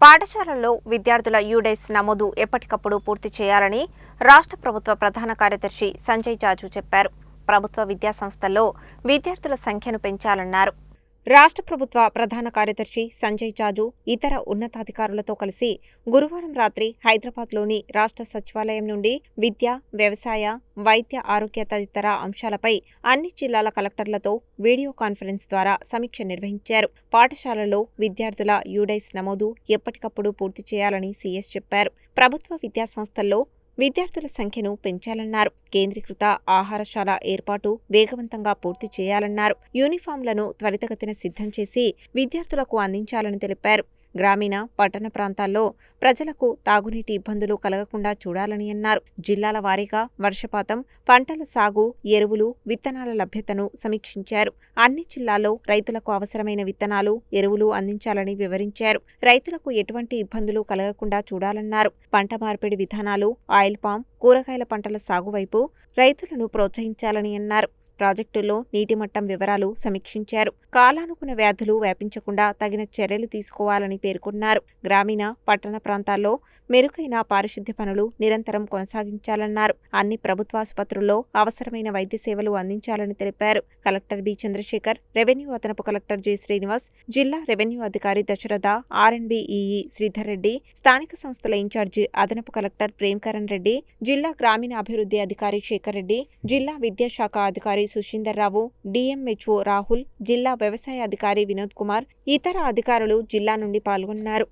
పాఠశాలల్లో విద్యార్థుల యూడేస్ నమోదు ఎప్పటికప్పుడు పూర్తి చేయాలని రాష్ట్ర ప్రభుత్వ ప్రధాన కార్యదర్శి సంజయ్ జాజు చెప్పారు. ప్రభుత్వ విద్యాసంస్థల్లో విద్యార్థుల సంఖ్యను పెంచాలన్నారు. రాష్ట్ర ప్రభుత్వ ప్రధాన కార్యదర్శి సంజయ్ జాజు ఇతర ఉన్నతాధికారులతో కలిసి గురువారం రాత్రి హైదరాబాద్లోని రాష్ట్ర సచివాలయం నుండి విద్య, వ్యవసాయ, వైద్య, ఆరోగ్య తదితర అంశాలపై అన్ని జిల్లాల కలెక్టర్లతో వీడియో కాన్ఫరెన్స్ ద్వారా సమీక్ష నిర్వహించారు. పాఠశాలల్లో విద్యార్థుల యూడేస్ నమోదు ఎప్పటికప్పుడు పూర్తి చేయాలని సీఎస్ చెప్పారు. ప్రభుత్వ విద్యాసంస్థల్లో విద్యార్థుల సంఖ్యను పెంచాలన్నారు. కేంద్రీకృత ఆహారశాల ఏర్పాటు వేగవంతంగా పూర్తి చేయాలన్నారు. యూనిఫామ్లను త్వరితగతిన సిద్ధం చేసి విద్యార్థులకు అందించాలని తెలిపారు. గ్రామీణ, పట్టణ ప్రాంతాల్లో ప్రజలకు తాగునీటి ఇబ్బందులు కలగకుండా చూడాలని అన్నారు. జిల్లాల వారీగా వర్షపాతం, పంటల సాగు, ఎరువులు, విత్తనాల లభ్యతను సమీక్షించారు. అన్ని జిల్లాల్లో రైతులకు అవసరమైన విత్తనాలు, ఎరువులు అందించాలని వివరించారు. రైతులకు ఎటువంటి ఇబ్బందులు కలగకుండా చూడాలన్నారు. పంట మార్పిడి విధానాలు, ఆయిల్ పామ్, కూరగాయల పంటల సాగు వైపు రైతులను ప్రోత్సహించాలని అన్నారు. ప్రాజెక్టుల్లో నీటి మట్టం వివరాలు సమీక్షించారు. కాలానుగుణ వ్యాధులు వ్యాపించకుండా తగిన చర్యలు తీసుకోవాలని పేర్కొన్నారు. గ్రామీణ, పట్టణ ప్రాంతాల్లో మెరుగైన పారిశుద్ధ్య పనులు నిరంతరం కొనసాగించాలన్నారు. అన్ని ప్రభుత్వాసుపత్రుల్లో అవసరమైన వైద్య సేవలు అందించాలని తెలిపారు. కలెక్టర్ బి చంద్రశేఖర్, రెవెన్యూ అదనపు కలెక్టర్ జె శ్రీనివాస్, జిల్లా రెవెన్యూ అధికారి దశరథ, ఆర్ఎండ్బి ఈఈ శ్రీధర్ రెడ్డి, స్థానిక సంస్థల ఇన్ఛార్జి అదనపు కలెక్టర్ ప్రేమ్కరణ్ రెడ్డి, జిల్లా గ్రామీణ అభివృద్ధి అధికారి శేఖర్ రెడ్డి, జిల్లా విద్యాశాఖ అధికారి సుశీందర్ రావు, డిఎంహెచ్ఓ రాహుల్, జిల్లా వ్యవసాయ అధికారి వినోద్ కుమార్, ఇతర అధికారులు జిల్లా నుండి పాల్గొన్నారు.